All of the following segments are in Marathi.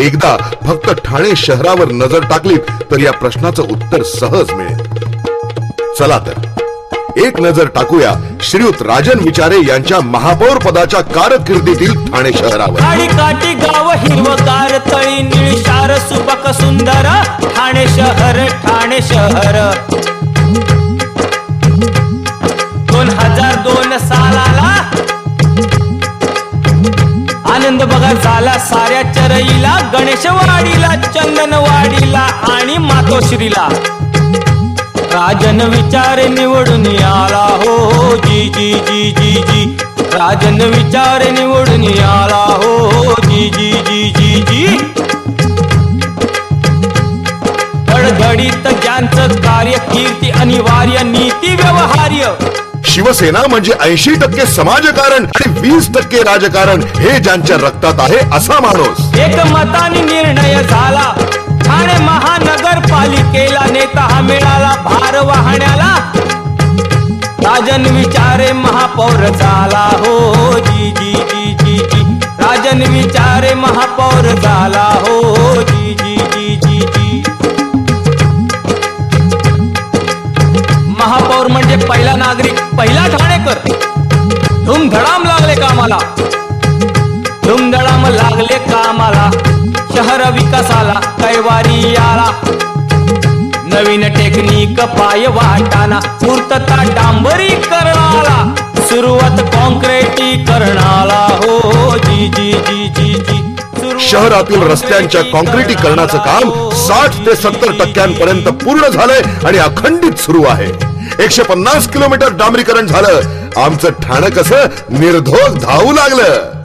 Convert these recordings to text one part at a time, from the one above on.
एकदा फक्त ठाणे शहरावर नजर टाकली तर या प्रश्नाचं उत्तर सहज मिळेल। चला तर एक नजर टाकूया श्रीयुत राजन विचारे यांच्या महापौर पदाच्या कारकिर्दीतील ठाणे शहरावर। गाडी काठी गाव हिरवगार तळी निळशार सुबक सुंदर ठाणे शहर 2002 सालाला आनंद बघा झाला साऱ्या चरईला, गणेशवाडीला, चंदनवाडीला आणि मातोश्रीला। राजन विचारे निवडून आला हो जी जी जी जी जी, राजन विचारे निवडून आला हो जी जी जी जी जी। धडधडीत ज्यांचं कार्य कीर्ती अनिवार्य नीती व्यवहार्य। शिवसेना म्हणजे 80% समाजकारण आणि 20% राजकारण हे ज्यांच्या रक्तात आहे असा माणूस। एकमताने निर्णय झाला ठाणे महानगरपालिकेला, नेता हा मिळाला भार वाहण्याला। राजन विचारे महापौर झाला हो जी जी जी जी जी, राजन विचारे महापौर झाला हो जी जी जी जी जी। महापौर म्हणजे पहिला नागरिक, पहिला ठाणेकर। धूमधडाम लागले कामाला, धूमधडाम लागले कामाला, शहर विकासाला कैवारी आला। नवीन टेक्निक पाय वाटाना, पूर्तता डांबरीकरणाला, सुरुवात कॉन्क्रिटीकरणाला हो जी जी जी जी जी। शहरातील रस्त्यांच्या कॉन्क्रिटीकरणाचं काम 60 ते 70% पूर्ण झालंय आणि अखंडित सुरू आहे। 150 किलोमीटर डांबरीकरण झालं। आमचं ठाणे कसं निर्धोक धावू लागलं।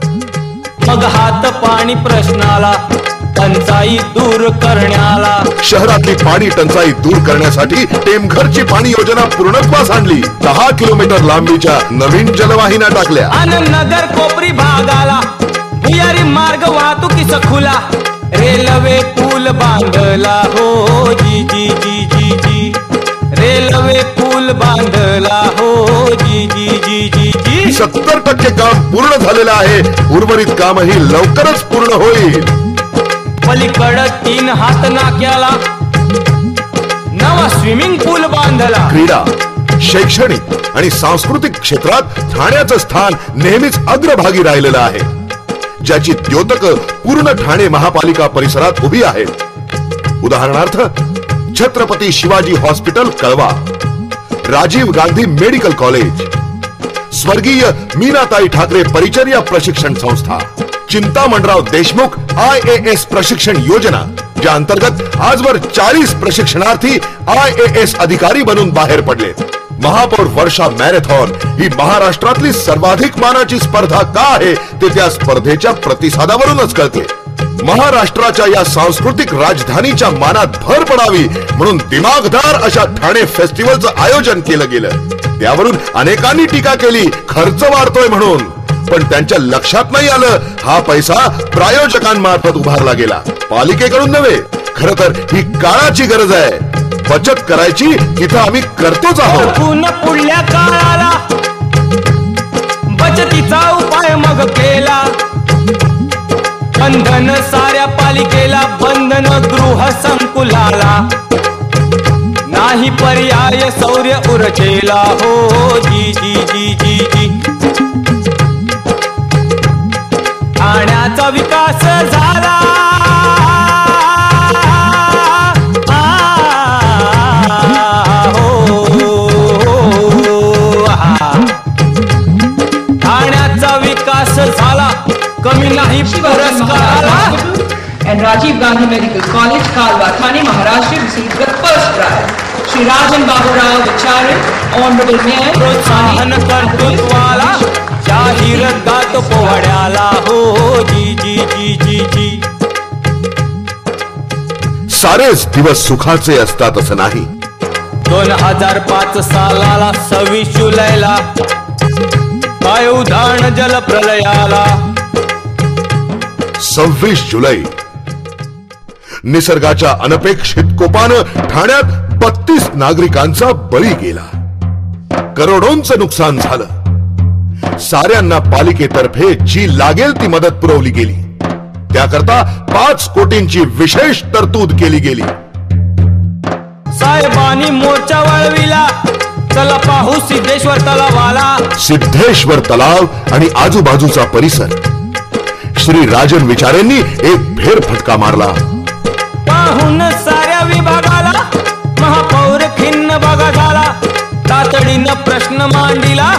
मग हात पाणी प्रश्नाला, टंचाई दूर करण्याला, शहरातली पाणी टंचाई दूर करण्यासाठी टेमघरची पाणी योजना पूर्णत्वास आणली। 10 किलोमीटर लांबीच्या नवीन जलवाहिन्या टाकल्या। नगर कोपरी भागाला भुयारी मार्ग वाहतुकीस खुला, रेल्वे पूल बांधला हो जी जी जी जी जी, रेल्वे पूल बांधला हो जी जी जी जी जी। 70% काम पूर्ण झालेलं आहे, उर्वरित कामही लवकरच पूर्ण होईल। पलीकडं 3 हात नाक्याला नवा स्विमिंग पूल बांधला। क्रीडा, शैक्षणिक आणि सांस्कृतिक क्षेत्रात ठाण्याचं स्थान नेहमीच अग्रभागी राहिलेलं आहे, ज्याची द्योतकं पूर्ण ठाणे महापालिका परिसरात उभी आहेत। उदाहरणार्थ छत्रपती शिवाजी हॉस्पिटल कळवा, राजीव गांधी मेडिकल कॉलेज, स्वर्गीय मीनाताई ठाकरे परिचर्या प्रशिक्षण संस्था, चिंतामणराव देशमुख IAS प्रशिक्षण योजना, ज्या अंतर्गत आजवर 40 प्रशिक्षणार्थी IAS अधिकारी बनून बाहेर पडले। महापौर वर्षा मॅरेथॉन ही महाराष्ट्रातली सर्वाधिक मानाची स्पर्धा का आहे ते त्या स्पर्धेच्या प्रतिसादावरूनच कळते। महाराष्ट्राच्या या सांस्कृतिक राजधानीच्या मानात भर पडावी म्हणून दिमागदार अशा ठाणे फेस्टिवलचं आयोजन केलं गेलं। त्यावरून अनेकांनी टीका केली खर्च वाढतोय म्हणून, पण त्यांच्या लक्षात नाही आलं हा पैसा प्रायोजकांमार्फत उभारला गेला, पालिकेकडून नव्हे। खरं तर ही काळाची गरज आहे, बचत करायची तिथं आम्ही करतोच आहोत। पुढल्या काळाला बचतीचा उपाय मग केला, बंधन साऱ्या पालिकेला, बंधन गृह संकुलाला, नाही पर्याय शौर्य उरचेला हो जी जी जी जी जी। ठाण्याचा विकास झाला ठाण्याचा विकास झाला, कमी नाही पुरस्काराला। And Rajiv Gandhi Medical College, Kalwa, Thane, Maharashtra received the first prize. Shri Rajan Babu Rao Vichare, Honorable Mayor, प्रोत्साहन कर्तृत्वाला, जाहीरदार पोवाड्याला हो जी जी जी जी जी। सारेच दिवस सुखाचे असतात असं नाही। 2005 सालाला 26 जुलैला काय उधाण जल प्रलयाला। 26 जुलै निसर्गाच्या अनपेक्षित कोपानं ठाण्यात 32 नागरिकांचा बळी गेला, करोडोंचं नुकसान झालं। साऱ्यांना पालिकेतर्फे जी लागेल ती मदत पुरवली गेली। त्याकरता 5 कोटींची विशेष तरतूद केली गेली. साहेबांनी मोर्चा वळविला, चला पाहू सिद्धेश्वर तलावाला. सिद्धेश्वर तलाव आणि आजूबाजूचा परिसर श्री राजन विचारेंनी एक फेरफटका मारला. पाहून साऱ्या विभागाला महापौर खिन्न बघा झाला. तातडीनं प्रश्न मांडिला,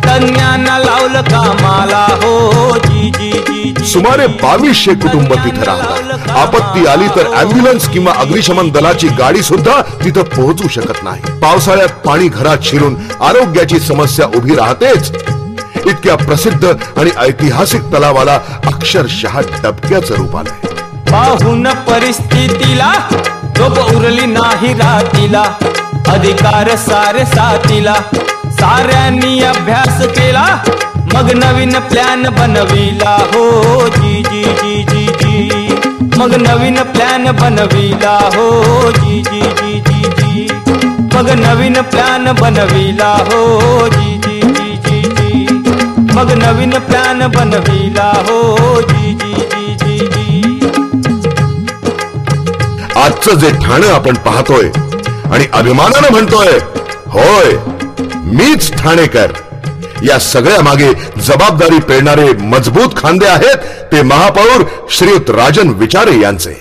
तज्ञांना लावलं कामाला. हो जी जी जी जी. सुमारे 2200 कुटुंब तिथे राहतात. आपत्ती आली तर अँब्युलन्स किंवा अग्निशमन दलाची गाडी सुद्धा तिथं पोहोचू शकत नाही. पावसाळ्यात पाणी घरात शिरून आरोग्याची समस्या उभी राहतेच. इतक्या प्रसिद्ध आणि ऐतिहासिक तलावाला अक्षरशः डबक्याचं रूप आलंय. पाहून परिस्थितीला झोप उरली नाही रातीला. अधिकार सारे साथीला, साऱ्यांनी अभ्यास केला. मग नवीन प्लॅन बनविला. हो जी जी जी जी जी. मग नवीन प्लॅन बनविला. हो जी जी जी जी जी. मग नवीन प्लॅन बनविला. हो जी जी जी जी जी. मग नवीन प्लॅन बनविला. हो जी जी जी जी जी. आजचं जे ठाणं आपण पाहतोय आणि अभिमानानं म्हणतोय, होय मीच ठाणेकर, या सगळ्या मागे जबाबदारी पेलणारे मजबूत खांदे आहेत ते महापौर श्रीयुत राजन विचारे यांचे.